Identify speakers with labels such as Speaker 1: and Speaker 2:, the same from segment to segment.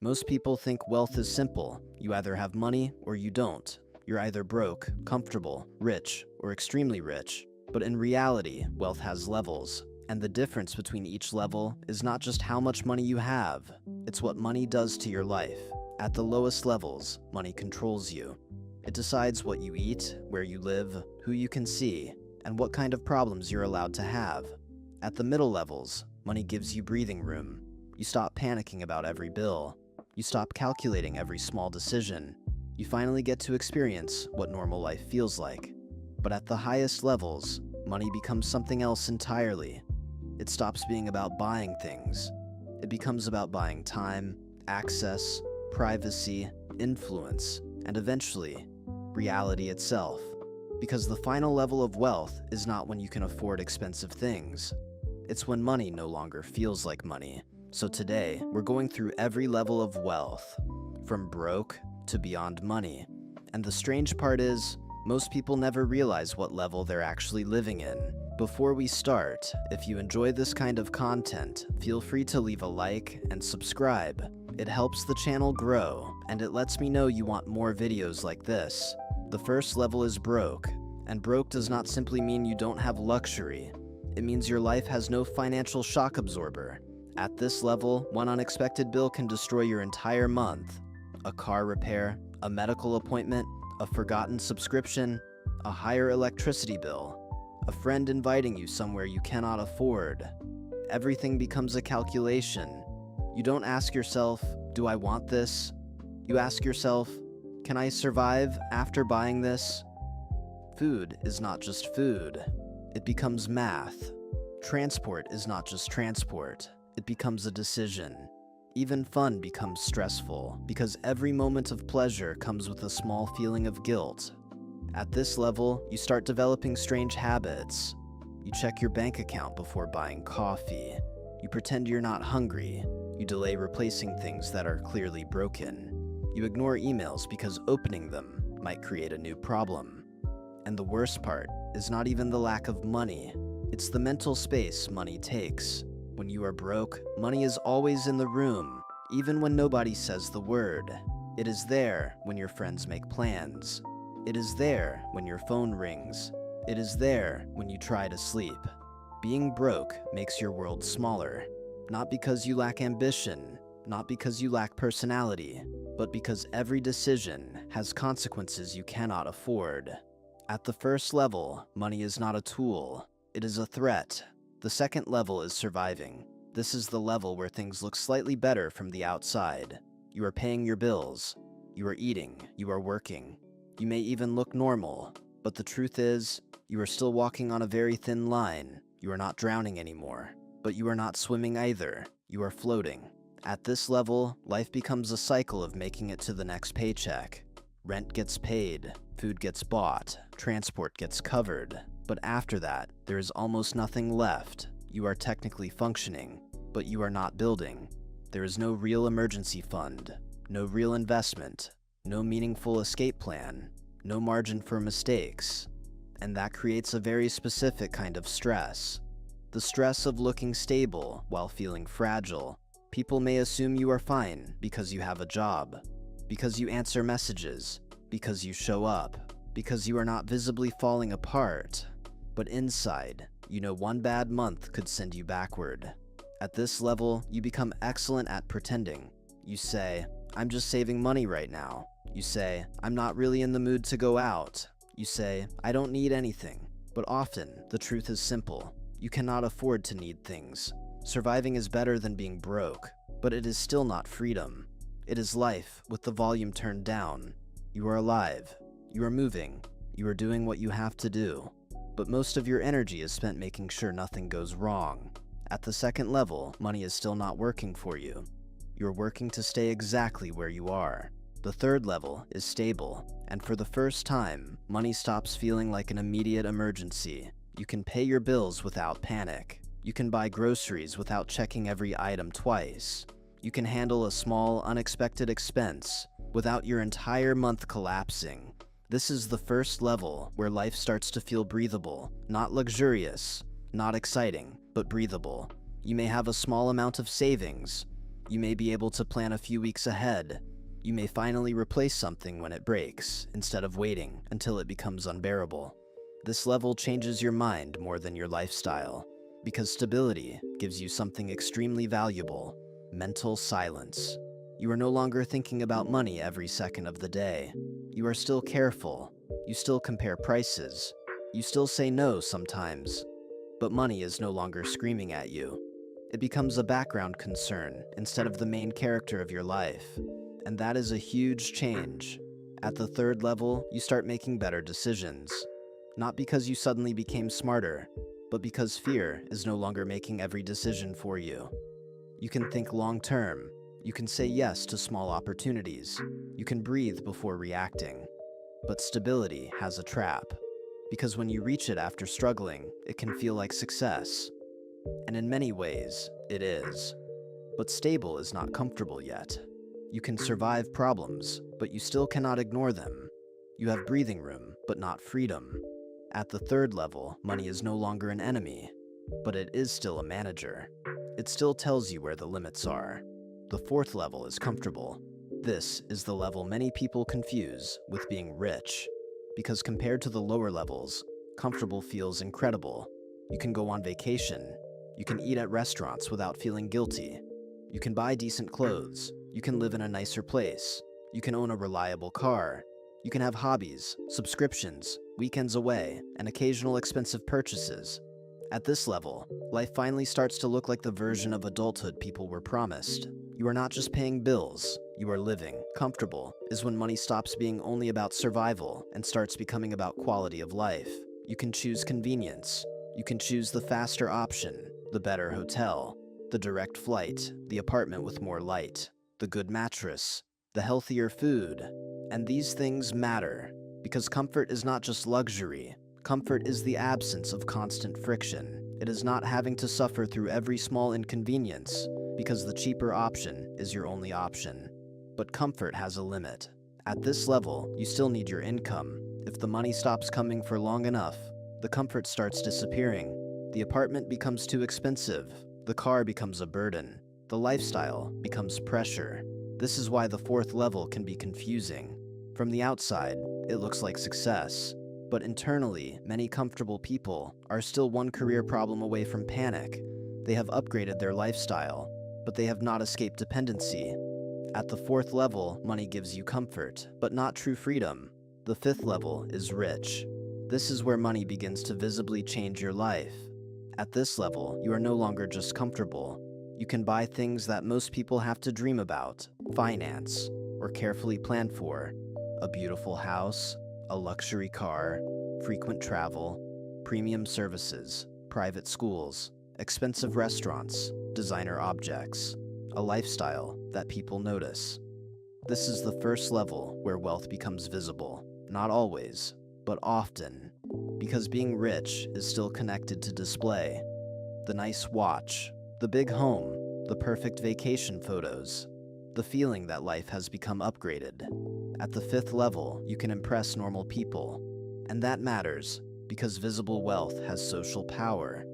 Speaker 1: Most people think wealth is simple. You either have money or you don't. You're either broke, comfortable, rich, or extremely rich. But in reality, wealth has levels. And the difference between each level is not just how much money you have, it's what money does to your life. At the lowest levels, money controls you. It decides what you eat, where you live, who you can see, and what kind of problems you're allowed to have. At the middle levels, money gives you breathing room. You stop panicking about every bill. You stop calculating every small decision. You finally get to experience what normal life feels like. But at the highest levels, money becomes something else entirely. It stops being about buying things. It becomes about buying time, access, privacy, influence, and eventually, reality itself. Because the final level of wealth is not when you can afford expensive things. It's when money no longer feels like money. So today, we're going through every level of wealth, from broke to beyond money. And the strange part is, most people never realize what level they're actually living in. Before we start, if you enjoy this kind of content, feel free to leave a like and subscribe. It helps the channel grow, and it lets me know you want more videos like this. The first level is broke, and broke does not simply mean you don't have luxury. It means your life has no financial shock absorber. At this level, one unexpected bill can destroy your entire month. A car repair, a medical appointment, a forgotten subscription, a higher electricity bill, a friend inviting you somewhere you cannot afford. Everything becomes a calculation. You don't ask yourself, do I want this? You ask yourself, can I survive after buying this? Food is not just food. It becomes math. Transport is not just transport. It becomes a decision. Even fun becomes stressful, because every moment of pleasure comes with a small feeling of guilt. At this level, you start developing strange habits. You check your bank account before buying coffee. You pretend you're not hungry. You delay replacing things that are clearly broken. You ignore emails because opening them might create a new problem. And the worst part is not even the lack of money. It's the mental space money takes. When you are broke, money is always in the room, even when nobody says the word. It is there when your friends make plans. It is there when your phone rings. It is there when you try to sleep. Being broke makes your world smaller, not because you lack ambition, not because you lack personality, but because every decision has consequences you cannot afford. At the first level, money is not a tool, it is a threat. The second level is surviving. This is the level where things look slightly better from the outside. You are paying your bills. You are eating. You are working. You may even look normal. But the truth is, you are still walking on a very thin line. You are not drowning anymore. But you are not swimming either. You are floating. At this level, life becomes a cycle of making it to the next paycheck. Rent gets paid. Food gets bought. Transport gets covered. But after that, there is almost nothing left. You are technically functioning, but you are not building. There is no real emergency fund, no real investment, no meaningful escape plan, no margin for mistakes. And that creates a very specific kind of stress. The stress of looking stable while feeling fragile. People may assume you are fine because you have a job, because you answer messages, because you show up, because you are not visibly falling apart. But inside, you know one bad month could send you backward. At this level, you become excellent at pretending. You say, I'm just saving money right now. You say, I'm not really in the mood to go out. You say, I don't need anything. But often, the truth is simple. You cannot afford to need things. Surviving is better than being broke, but it is still not freedom. It is life with the volume turned down. You are alive. You are moving. You are doing what you have to do. But most of your energy is spent making sure nothing goes wrong. At the second level, money is still not working for you. You're working to stay exactly where you are. The third level is stable, and for the first time, money stops feeling like an immediate emergency. You can pay your bills without panic. You can buy groceries without checking every item twice. You can handle a small, unexpected expense without your entire month collapsing. This is the first level where life starts to feel breathable, not luxurious, not exciting, but breathable. You may have a small amount of savings, You may be able to plan a few weeks ahead. You may finally replace something when it breaks, instead of waiting until it becomes unbearable. This level changes your mind more than your lifestyle, because stability gives you something extremely valuable: mental silence. You are no longer thinking about money every second of the day. You are still careful. You still compare prices. You still say no sometimes. But money is no longer screaming at you. It becomes a background concern instead of the main character of your life. And that is a huge change. At the third level, you start making better decisions. Not because you suddenly became smarter, but because fear is no longer making every decision for you. You can think long term. You can say yes to small opportunities. You can breathe before reacting. But stability has a trap, because when you reach it after struggling, it can feel like success. And in many ways, it is. But stable is not comfortable yet. You can survive problems, but you still cannot ignore them. You have breathing room, but not freedom. At the third level, money is no longer an enemy, but it is still a manager. It still tells you where the limits are. The fourth level is comfortable. This is the level many people confuse with being rich, because compared to the lower levels, comfortable feels incredible. You can go on vacation. You can eat at restaurants without feeling guilty. You can buy decent clothes. You can live in a nicer place. You can own a reliable car. You can have hobbies, subscriptions, weekends away, and occasional expensive purchases. At this level, life finally starts to look like the version of adulthood people were promised. You are not just paying bills, you are living. Comfortable is when money stops being only about survival and starts becoming about quality of life. You can choose convenience. You can choose the faster option, the better hotel, the direct flight, the apartment with more light, the good mattress, the healthier food. And these things matter, because comfort is not just luxury. Comfort is the absence of constant friction. It is not having to suffer through every small inconvenience, because the cheaper option is your only option. But comfort has a limit. At this level, you still need your income. If the money stops coming for long enough, the comfort starts disappearing. The apartment becomes too expensive. The car becomes a burden. The lifestyle becomes pressure. This is why the fourth level can be confusing. From the outside, it looks like success. But internally, many comfortable people are still one career problem away from panic. They have upgraded their lifestyle, but they have not escaped dependency. At the fourth level, money gives you comfort, but not true freedom. The fifth level is rich. This is where money begins to visibly change your life. At this level, you are no longer just comfortable. You can buy things that most people have to dream about, finance, or carefully plan for. A beautiful house, a luxury car, frequent travel, premium services, private schools, expensive restaurants, designer objects, a lifestyle that people notice. This is the first level where wealth becomes visible, not always, but often, because being rich is still connected to display. The nice watch, the big home, the perfect vacation photos, the feeling that life has become upgraded. At the fifth level, you can impress normal people, and that matters because visible wealth has social power.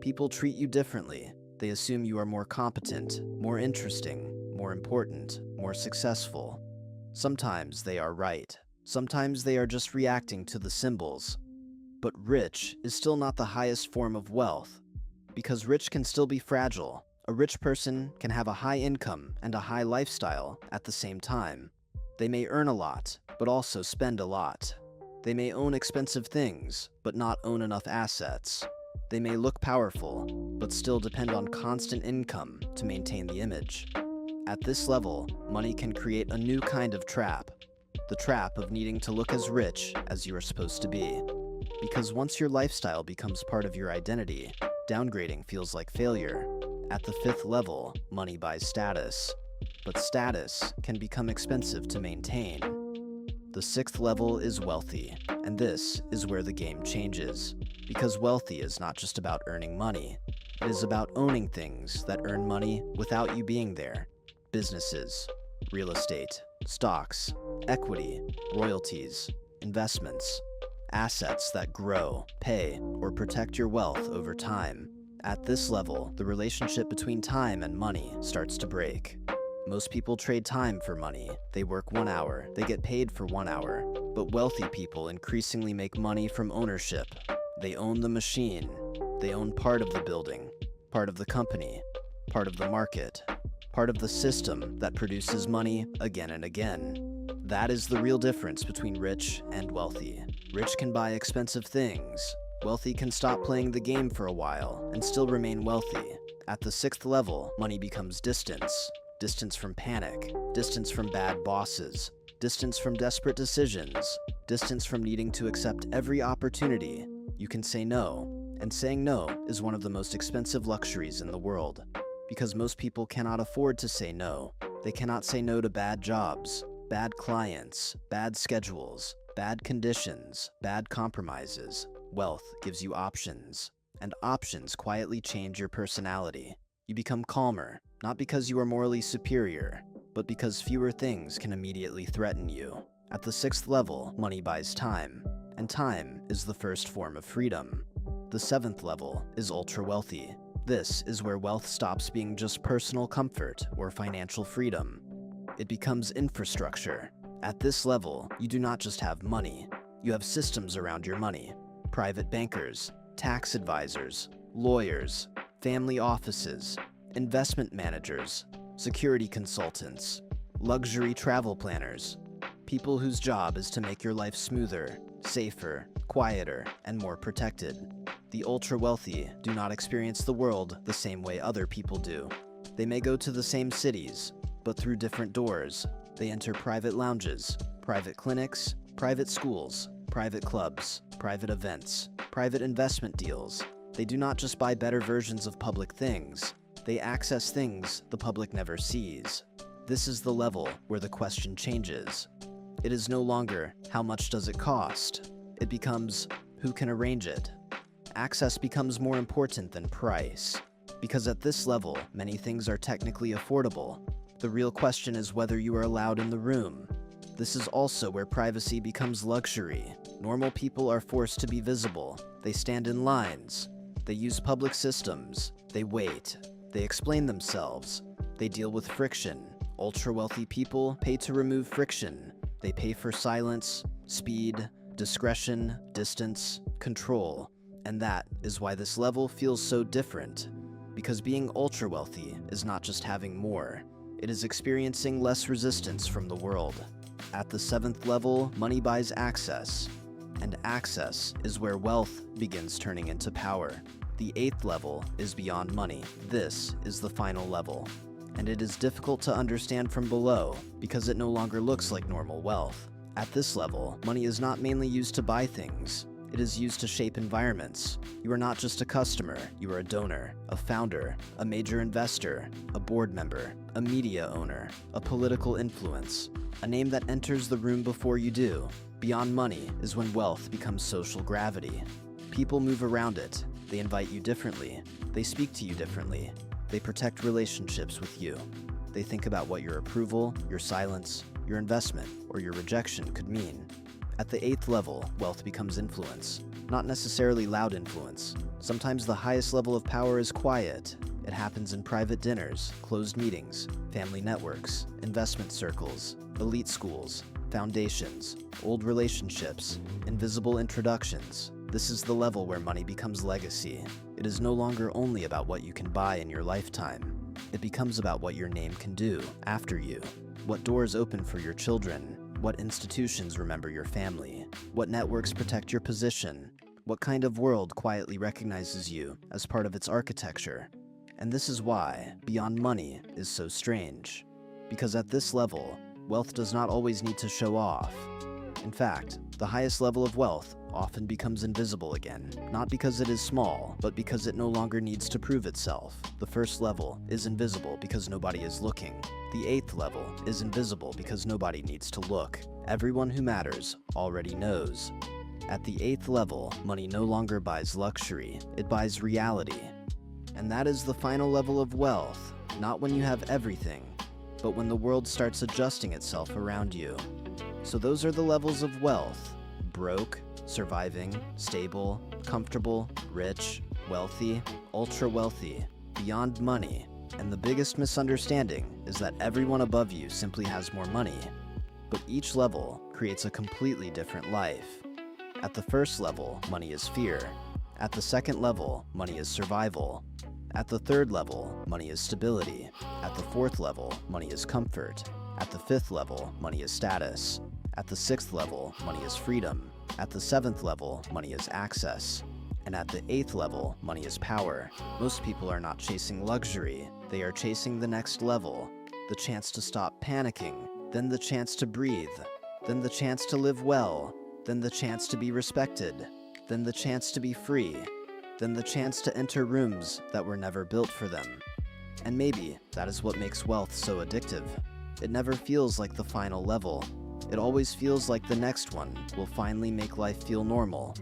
Speaker 1: People treat you differently. They assume you are more competent, more interesting, more important, more successful. Sometimes they are right. Sometimes they are just reacting to the symbols. But rich is still not the highest form of wealth, because rich can still be fragile. A rich person can have a high income and a high lifestyle at the same time. They may earn a lot, but also spend a lot. They may own expensive things, but not own enough assets. They may look powerful, but still depend on constant income to maintain the image. At this level, money can create a new kind of trap. The trap of needing to look as rich as you are supposed to be. Because once your lifestyle becomes part of your identity, downgrading feels like failure. At the fifth level, money buys status. But status can become expensive to maintain. The sixth level is wealthy, and this is where the game changes. Because wealthy is not just about earning money. It is about owning things that earn money without you being there. Businesses, real estate, stocks, equity, royalties, investments, assets that grow, pay, or protect your wealth over time. At this level, the relationship between time and money starts to break. Most people trade time for money. They work 1 hour, they get paid for 1 hour. But wealthy people increasingly make money from ownership. They own the machine. They own part of the building, part of the company, part of the market, part of the system that produces money again and again. That is the real difference between rich and wealthy. Rich can buy expensive things. Wealthy can stop playing the game for a while and still remain wealthy. At the 6th level, money becomes distance. Distance from panic, distance from bad bosses, distance from desperate decisions, distance from needing to accept every opportunity. You can say no, and saying no is one of the most expensive luxuries in the world. Because most people cannot afford to say no. They cannot say no to bad jobs, bad clients, bad schedules, bad conditions, bad compromises. Wealth gives you options, and options quietly change your personality. You become calmer, not because you are morally superior, but because fewer things can immediately threaten you. At the 6th level, money buys time, and time is the first form of freedom. The 7th level is ultra-wealthy. This is where wealth stops being just personal comfort or financial freedom. It becomes infrastructure. At this level, you do not just have money, you have systems around your money. Private bankers, tax advisors, lawyers, family offices, investment managers, security consultants, luxury travel planners, people whose job is to make your life smoother, safer, quieter, and more protected. The ultra-wealthy do not experience the world the same way other people do. They may go to the same cities, but through different doors. They enter private lounges, private clinics, private schools, private clubs, private events, private investment deals. They do not just buy better versions of public things, they access things the public never sees. This is the level where the question changes. It is no longer, how much does it cost? It becomes, who can arrange it? Access becomes more important than price. Because at this level, many things are technically affordable. The real question is whether you are allowed in the room. This is also where privacy becomes luxury. Normal people are forced to be visible. They stand in lines. They use public systems. They wait. They explain themselves. They deal with friction. Ultra-wealthy people pay to remove friction. They pay for silence, speed, discretion, distance, control. And that is why this level feels so different. Because being ultra-wealthy is not just having more. It is experiencing less resistance from the world. At the 7th level, money buys access. And access is where wealth begins turning into power. The 8th level is beyond money. This is the final level. And it is difficult to understand from below because it no longer looks like normal wealth. At this level, money is not mainly used to buy things. It is used to shape environments. You are not just a customer, you are a donor, a founder, a major investor, a board member, a media owner, a political influence, a name that enters the room before you do. Beyond money is when wealth becomes social gravity. People move around it. They invite you differently. They speak to you differently. They protect relationships with you. They think about what your approval, your silence, your investment, or your rejection could mean. At the 8th level, wealth becomes influence. Not necessarily loud influence. Sometimes the highest level of power is quiet. It happens in private dinners, closed meetings, family networks, investment circles, elite schools, foundations, old relationships, invisible introductions. This is the level where money becomes legacy. It is no longer only about what you can buy in your lifetime. It becomes about what your name can do after you. What doors open for your children. What institutions remember your family. What networks protect your position. What kind of world quietly recognizes you as part of its architecture. And this is why beyond money is so strange. Because at this level, wealth does not always need to show off. In fact, the highest level of wealth often becomes invisible again, not because it is small, but because it no longer needs to prove itself. The first level is invisible because nobody is looking. The 8th level is invisible because nobody needs to look. Everyone who matters already knows. At the 8th level, money no longer buys luxury, it buys reality. And that is the final level of wealth, not when you have everything, but when the world starts adjusting itself around you. So those are the levels of wealth: broke, surviving, stable, comfortable, rich, wealthy, ultra wealthy, beyond money, and the biggest misunderstanding is that everyone above you simply has more money. But each level creates a completely different life. At the first level, money is fear. At the second level, money is survival. At the third level, money is stability. At the fourth level, money is comfort. At the fifth level, money is status. At the sixth level, money is freedom. At the seventh level, money is access. And at the eighth level, money is power. Most people are not chasing luxury. They are chasing the next level. The chance to stop panicking, then the chance to breathe, then the chance to live well, then the chance to be respected, then the chance to be free, then the chance to enter rooms that were never built for them. And maybe that is what makes wealth so addictive. It never feels like the final level. It always feels like the next one will finally make life feel normal.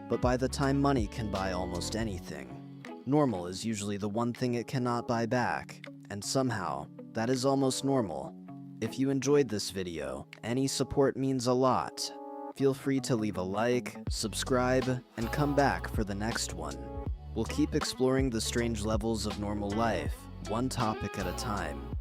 Speaker 1: But by the time money can buy almost anything, normal is usually the one thing it cannot buy back, and somehow, that is almost normal. If you enjoyed this video, any support means a lot. Feel free to leave a like, subscribe, and come back for the next one. We'll keep exploring the strange levels of normal life, one topic at a time.